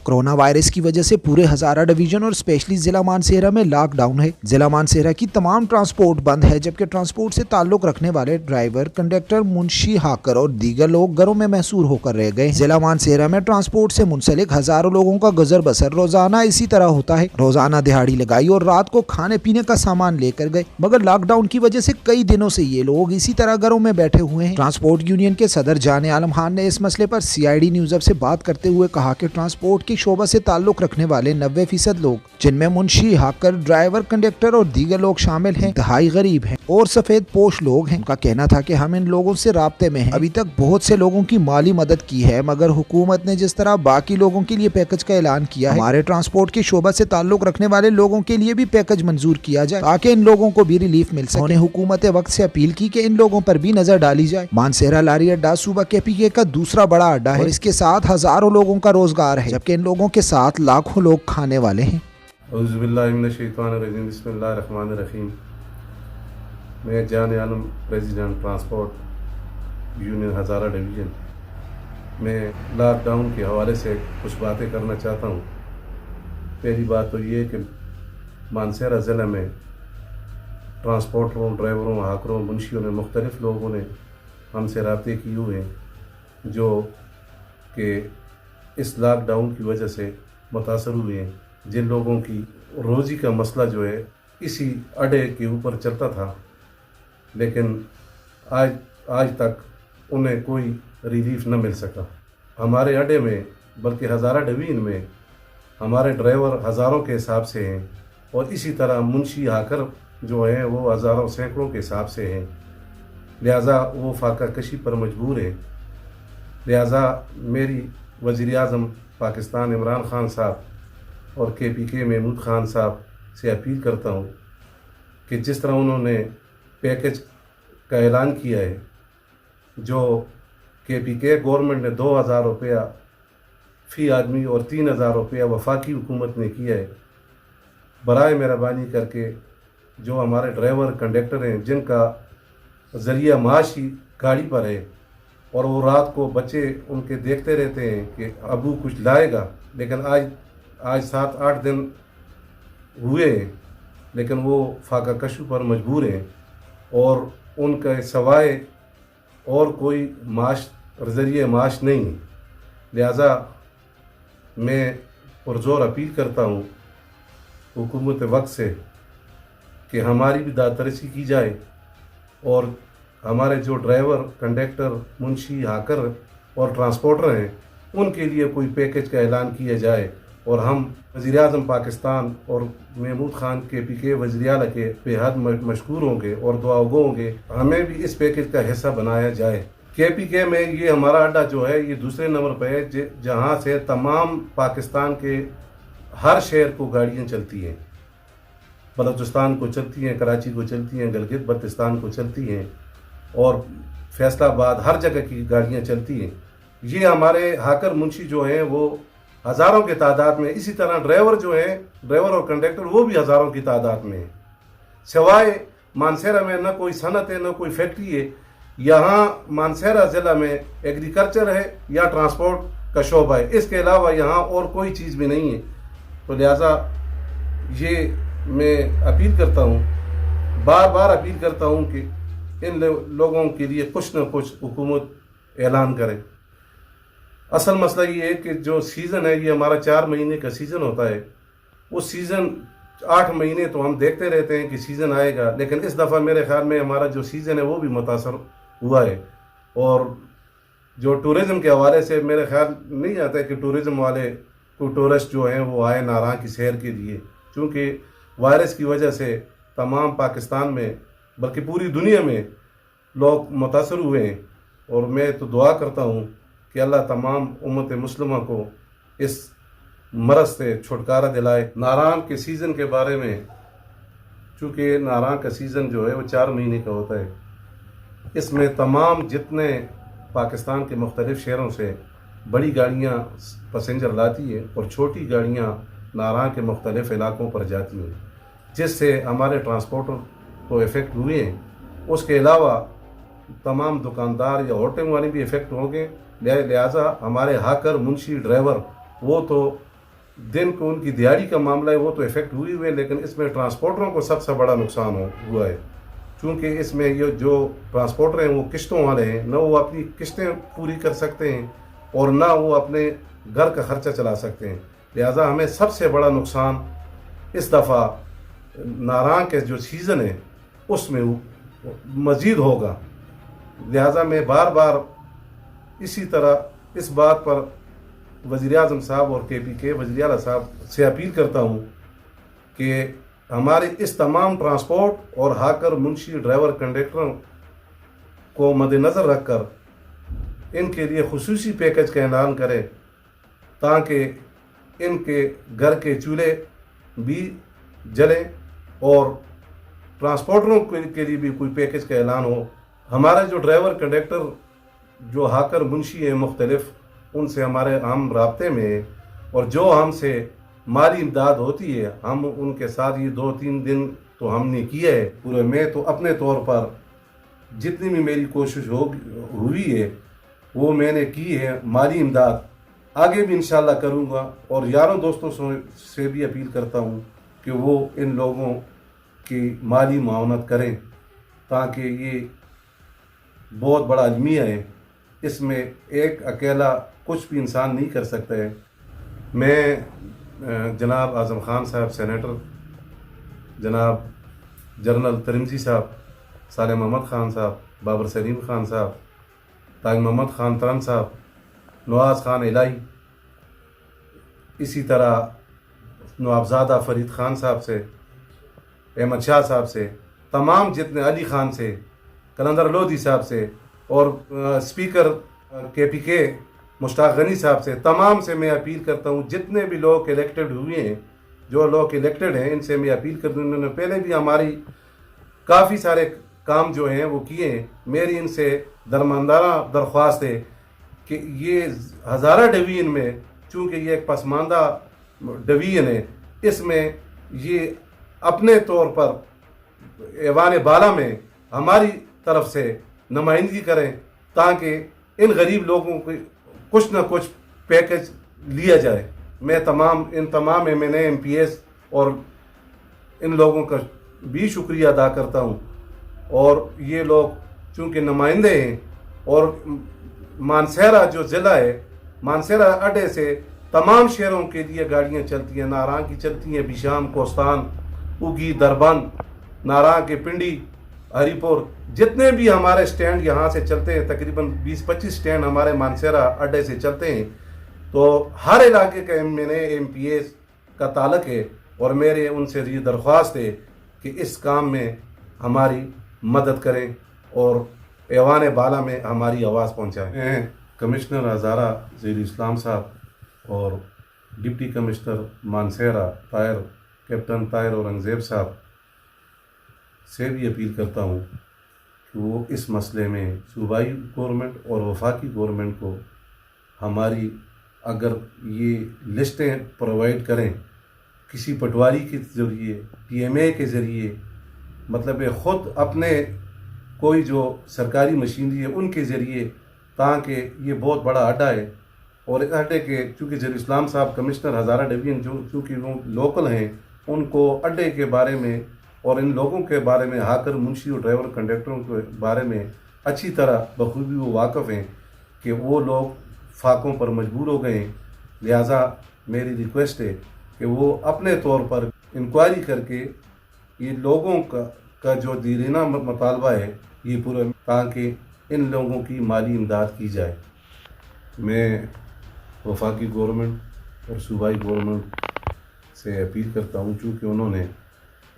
Corona virus की वजह से पूरे हजारा डिवीजन और स्पेशली जिला मानसेरा में लॉकडाउन है। जिला मानसेरा की तमाम ट्रांसपोर्ट बंद है, जबकि ट्रांसपोर्ट से ताल्लुक रखने वाले ड्राइवर, कंडक्टर, मुंशी, हाकर और दीगर लोग घरों में महसूर होकर रह गए। जिला मानसेरा में ट्रांसपोर्ट से मुंसलिक हजारों लोगों का गुजर बसर रोजाना इसी तरह होता है। रोजाना दिहाड़ी लगाई और रात को खाने पीने का सामान लेकर गए, मगर लॉकडाउन की वजह से कई दिनों से ये लोग इसी तरह घरों में बैठे हुए हैं। ट्रांसपोर्ट यूनियन के सदर जाने आलम खान ने इस मसले पर CID न्यूज़ अब से बात करते हुए कहा कि ट्रांसपोर्ट की शोबा से ताल्लुक रखने वाले 90% लोग, जिनमें मुंशी, हाकर, ड्राइवर, कंडक्टर और दीगर लोग शामिल हैं, इंतहाई गरीब हैं और सफेद पोश लोग हैं। उनका कहना था कि हम इन लोगों से राब्ते में हैं। अभी तक बहुत से लोगों की माली मदद की है, मगर हुकूमत ने जिस तरह बाकी लोगों के लिए पैकेज का ऐलान किया है, हमारे ट्रांसपोर्ट की शोबा से ताल्लुक रखने वाले लोगों के लिए भी पैकेज मंजूर किया जाए ताकि इन लोगों को भी रिलीफ मिल सके। उन्होंने हुकूमत वक्त से अपील की कि इन लोगों पर भी नजर डाली जाए। मानसेरा लारी अड्डा सूबा KPK का दूसरा बड़ा अड्डा है और इसके साथ हजारों लोगों का रोजगार है, जबकि इन लोगों के साथ लाखों लोग खाने वाले हैं। बिस्मिल्लाहिर्रहमानिर्रहीम। मैं जाने आलम प्रेसिडेंट ट्रांसपोर्ट यूनियन हज़ारा डिवीज़न। मैं लॉकडाउन के हवाले से कुछ बातें करना चाहता हूँ। पहली बात तो ये कि मानसेरा ज़िले में ट्रांसपोर्टरों, ड्राइवरों, हाकरों, मुंशियों ने, मुख्तलिफ़ लोगों ने हमसे रब्ते किए हुए हैं जो कि इस लॉकडाउन की वजह से मुतासर हुए हैं। जिन लोगों की रोज़ी का मसला जो है इसी अड्डे के ऊपर चलता था, लेकिन आज तक उन्हें कोई रिलीफ न मिल सका। हमारे अड्डे में बल्कि हज़ारा डिवीज़न में हमारे ड्राइवर हज़ारों के हिसाब से हैं और इसी तरह मुंशी, हाकर जो हैं वो हज़ारों, सैकड़ों के हिसाब से हैं। लिहाजा वो फाका कशी पर मजबूर है। लिहाजा मेरी वज़ीर आज़म पाकिस्तान इमरान खान साहब और KPK महमूद खान साहब से अपील करता हूँ कि जिस तरह उन्होंने पैकेज का ऐलान किया है, जो KPK गवर्नमेंट ने 2000 रुपया फ़ी आदमी और 3000 रुपया वफाकी हुकूमत ने किया है, बराए मेहरबानी करके जो हमारे ड्राइवर, कंडक्टर हैं जिनका ज़रिया माशी गाड़ी पर है और वो रात को बच्चे उनके देखते रहते हैं कि अबू कुछ लाएगा, लेकिन आज 7-8 दिन हुए हैं, लेकिन वो फाका कशु पर मजबूर हैं और उनका सवाए और कोई माश, ज़रिए माश नहीं। लिहाजा मैं पुरज़ोर अपील करता हूँ हुकूमत वक्त से कि हमारी भी दादरसी की जाए और हमारे जो ड्राइवर, कंडक्टर, मुंशी, हाकर और ट्रांसपोर्टर हैं उनके लिए कोई पैकेज का ऐलान किया जाए और हम वज़ीर आज़म पाकिस्तान और महमूद खान KPK वज़ीर आला के बेहद मशकूर होंगे और दुआगो होंगे। हमें भी इस पैकेज का हिस्सा बनाया जाए। KPK में ये हमारा अड्डा जो है ये दूसरे नंबर पर है, जहाँ से तमाम पाकिस्तान के हर शहर को गाड़ियाँ चलती हैं। बलूचिस्तान को चलती हैं, कराची को चलती हैं, गिलगित बल्तिस्तान को चलती हैं और फैसलाबाद, हर जगह की गाड़ियाँ चलती हैं। ये हमारे हाकर, मुंशी जो हैं वो हज़ारों के तादाद में, इसी तरह ड्राइवर जो हैं, ड्राइवर और कंडक्टर वो भी हज़ारों की तादाद में हैं। सिवाय मानसेरा में न कोई सनत है, न कोई फैक्ट्री है। यहाँ मानसेरा ज़िला में एग्रीकल्चर है या ट्रांसपोर्ट का शोबा है, इसके अलावा यहाँ और कोई चीज़ भी नहीं है। तो लिहाजा ये मैं अपील करता हूँ, बार बार अपील करता हूँ कि इन लोगों के लिए कुछ न कुछ हुकूमत ऐलान करे। असल मसला ये है कि जो सीज़न है ये हमारा 4 महीने का सीज़न होता है। वो सीज़न 8 महीने तो हम देखते रहते हैं कि सीज़न आएगा, लेकिन इस दफ़ा मेरे ख्याल में हमारा जो सीज़न है वो भी मुतासर हुआ है। और जो टूरिज़म के हवाले से मेरे ख्याल नहीं आता है कि टूरिज़म वाले को टूरिस्ट जो हैं वो आए नारां की सैर के लिए, क्योंकि वायरस की वजह से तमाम पाकिस्तान में बल्कि पूरी दुनिया में लोग मुतासर हुए हैं। और मैं तो दुआ करता हूँ कि अल्लाह तमाम उम्मत मुस्लिमा को इस मरज़ से छुटकारा दिलाए। नारां के सीज़न के बारे में, चूँकि नारां का सीज़न जो है वो 4 महीने का होता है, इसमें तमाम जितने पाकिस्तान के मुख्तलिफ़ शहरों से बड़ी गाड़ियाँ पैसेंजर लाती है और छोटी गाड़ियाँ नारां के मुख्तलिफ़ इलाकों पर जाती हैं, जिससे हमारे ट्रांसपोर्टर को इफ़ेक्ट हुए हैं। उसके अलावा तमाम दुकानदार या होटल वाले भी इफ़ेक्ट होंगे। लिहाजा हमारे हाकर, मुंशी, ड्राइवर वो तो دن کو ان کی دیہڑی کا معاملہ ہے وہ تو افیکٹ ہوئی ہوئے، لیکن اس میں ٹرانسپورٹروں کو سب سے بڑا نقصان ہوا ہے، چونکہ اس میں یہ جو ٹرانسپورٹر ہیں وہ قسطوں والے ہیں، نہ وہ اپنی قسطیں پوری کر سکتے ہیں اور نہ وہ اپنے گھر کا خرچہ چلا سکتے ہیں، لہٰذا ہمیں سب سے بڑا نقصان اس دفعہ ناراں کے جو سیزن ہے اس میں مزید ہوگا، لہٰذا میں بار بار اسی طرح اس بات پر وزیر اعظم صاحب اور کے پی کے وزیر اعلیٰ صاحب سے اپیل کرتا ہوں کہ ہمارے اس تمام ٹرانسپورٹ اور ہاکر منشی ڈرائیور کنڈکٹروں کو مد نظر رکھ کر ان کے لیے خصوصی پیکج کا اعلان کرے تاکہ ان کے گھر کے چولہے بھی جلیں اور ٹرانسپورٹروں کے لیے بھی کوئی پیکج کا اعلان ہو۔ ہمارے جو ڈرائیور کنڈکٹر جو ہاکر منشی ہیں مختلف، ان سے ہم رابطے میں ہیں اور جو ہم سے مالی امداد ہوتی ہے ہم ان کے ساتھ یہ 2-3 دن تو ہم نے کیا ہے پورے، میں تو اپنے طور پر جتنی بھی میری کوشش ہوئی ہے وہ میں نے کی ہے، مالی امداد آگے بھی انشاءاللہ کروں گا، اور یاروں دوستوں سے بھی اپیل کرتا ہوں کہ وہ ان لوگوں کی مالی معاونت کریں تاکہ یہ بہت بڑا المیہ ہے، اس میں ایک اکیلا کچھ بھی انسان نہیں کر سکتا ہے۔ میں جناب اعظم خان صاحب سینیٹر، جناب جنرل ترمزی صاحب، صالح محمد خان صاحب، بابر سلیم خان صاحب، تاج محمد خان ترن صاحب، نواز خان الہی، اسی طرح نوابزادہ فرید خان صاحب سے، احمد شاہ صاحب سے، تمام جتنے علی خان سے، کلندر لودھی صاحب سے، اور اسپیکر کے پی کے مشتاق غنی صاحب سے، تمام سے میں اپیل کرتا ہوں، جتنے بھی لوگ الیکٹڈ ہوئے ہیں، جو لوگ الیکٹڈ ہیں، ان سے میں اپیل کرتا ہوں، انہوں نے پہلے بھی ہماری کافی سارے کام جو ہیں وہ کیے ہیں، میری ان سے درماندارہ درخواست ہے کہ یہ ہزارہ ڈویژن میں، چونکہ یہ ایک پسماندہ ڈویژن ہے، اس میں یہ اپنے طور پر ایوان بالا میں ہماری طرف سے نمائندگی کریں تاکہ ان غریب لوگوں کو کچھ نہ کچھ پیکج لیا جائے۔ میں ان تمام ایم این اے، ایم پی ایس اور ان لوگوں کا بھی شکریہ ادا کرتا ہوں، اور یہ لوگ چونکہ نمائندے ہیں، اور مانسہرہ جو ضلع ہے، مانسہرہ اڈے سے تمام شہروں کے لیے گاڑیاں چلتی ہیں، ناراں کی چلتی ہیں، بیشام، کوستان، اگی، دربند، ناراں کے پنڈی، ہری پور، جتنے بھی ہمارے سٹینڈ یہاں سے چلتے ہیں، تقریباً 20-25 سٹینڈ ہمارے مانسہرہ اڈے سے چلتے ہیں، تو ہر علاقے کا ایم این اے، ایم پی ایس کا تعلق ہے، اور میرے ان سے یہ درخواست ہے کہ اس کام میں ہماری مدد کریں اور ایوان بالا میں ہماری آواز پہنچائیں۔ میں کمشنر ہزارہ ظہیر اسلام صاحب اور deputy commissioner Mansehra captain Tahir Aurangzeb صاحب سے بھی اپیل کرتا ہوں کہ وہ اس مسئلے میں صوبائی گورنمنٹ اور وفاقی گورنمنٹ کو ہماری اگر یہ لسٹیں پرووائڈ کریں کسی پٹواری کے ذریعے، پی ایم اے کے ذریعے، مطلب خود اپنے کوئی جو سرکاری مشینری ہے ان کے ذریعے، تاکہ یہ بہت بڑا اڈا ہے، اور اس اڈے کے چونکہ ظہیر اسلام صاحب کمشنر ہزارہ ڈویژن چونکہ وہ لوکل ہیں، ان کو اڈے کے بارے میں اور ان لوگوں کے بارے میں، ہاکر منشی اور ڈرائیور کنڈکٹروں کے بارے میں اچھی طرح بخوبی وہ واقف ہیں کہ وہ لوگ فاقوں پر مجبور ہو گئے ہیں، لہٰذا میری ریکویسٹ ہے کہ وہ اپنے طور پر انکوائری کر کے یہ لوگوں کا جو دیرینہ مطالبہ ہے یہ پورا، تاکہ ان لوگوں کی مالی امداد کی جائے۔ میں وفاقی گورنمنٹ اور صوبائی گورنمنٹ سے اپیل کرتا ہوں، چونکہ انہوں نے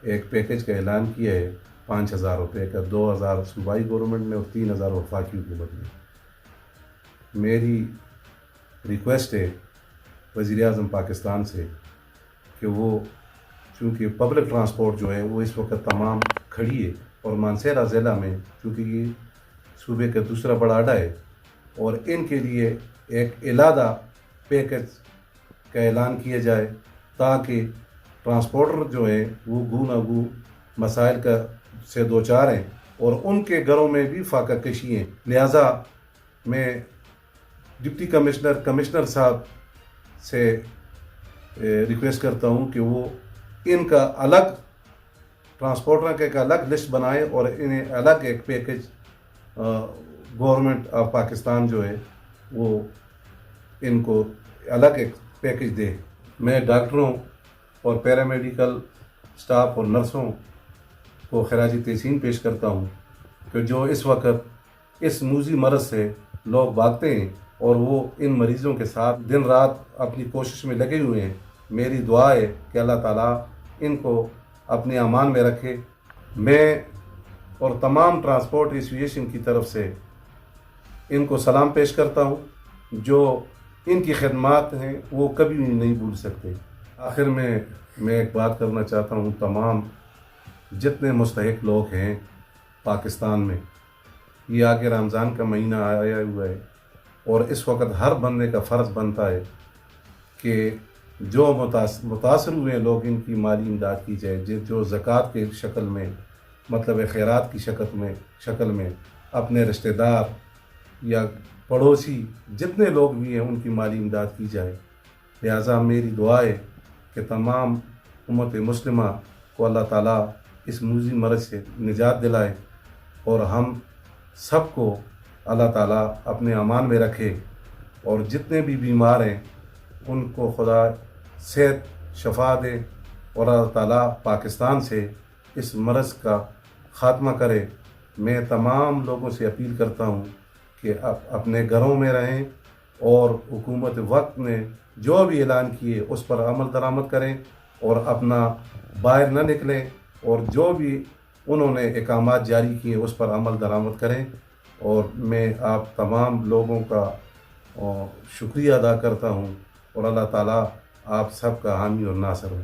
ایک پیکج کا اعلان کیا ہے 5,000 روپے کا، 2,000 صوبائی گورنمنٹ میں اور 3,000 وفاقی حکومت میں۔ میری ریکویسٹ ہے وزیر اعظم پاکستان سے کہ وہ چونکہ پبلک ٹرانسپورٹ جو ہے وہ اس وقت تمام کھڑی ہے، اور مانسہرہ ضلع میں چونکہ یہ صوبے کا دوسرا بڑا اڈا ہے، اور ان کے لیے ایک علیحدہ پیکج کا اعلان کیا جائے تاکہ ٹرانسپورٹر جو ہے وہ گو نہ گو مسائل سے دوچار ہیں، اور ان کے گھروں میں بھی فاقہ کشی ہیں۔ لہٰذا میں ڈپٹی کمشنر صاحب سے रिक्वेस्ट करता हूँ कि वो इनका अलग ट्रांसपोर्टर का एक अलग लिस्ट बनाए और इन्हें अलग एक पैकेज गवर्नमेंट ऑफ पाकिस्तान जो है वो इनको अलग एक पैकेज दे। मैं डॉक्टरों और पैरामेडिकल स्टाफ और नर्सों को खराजी तहसीन पेश करता हूँ कि जो इस वक्त इस मूजी मरज़ से लोग भागते हैं और वो इन मरीज़ों के साथ दिन रात अपनी कोशिश में लगे हुए हैं। मेरी दुआ है कि अल्लाह ताला इनको अपने अमान में रखे। मैं और तमाम ट्रांसपोर्ट एसोसिएशन की तरफ से इनको सलाम पेश करता हूँ, जो इनकी खिदमत हैं वो कभी भी नहीं भूल सकते। आखिर में मैं एक बात करना चाहता हूँ, तमाम जितने मुस्तहिक लोग हैं पाकिस्तान में, ये आगे रमज़ान का महीना आया हुआ है और इस वक्त हर बंदे का फ़र्ज़ बनता है कि जो मुतासर हुए लोग इनकी माली इमदाद की जाए, जो ज़कात के शक्ल में मतलब खैरात की शक्ल में अपने रिश्तेदार या पड़ोसी जितने लोग भी हैं उनकी माली इमदाद की जाए। लिहाजा मेरी दुआ है कि तमाम उम्मत मुस्लिमा को अल्लाह ताला इस मूजी मरज़ से निजात दिलाए और हम सबको अल्लाह ताला अपने अमान में रखे और जितने भी बीमार हैं उनको खुदा सेहत शफा दे और अल्लाह ताला पाकिस्तान से इस मरज़ का ख़ात्मा करे। मैं तमाम लोगों से अपील करता हूँ कि अपने घरों में रहें और हुकूमत वक्त ने जो भी ऐलान किए उस पर अमल दरामद करें और अपना बाहर न निकलें और जो भी उन्होंने अहकामात जारी किए उस पर अमल दरामद करें। और मैं आप तमाम लोगों का शुक्रिया अदा करता हूँ और अल्लाह ताला आप सब का हामी और नासर हो।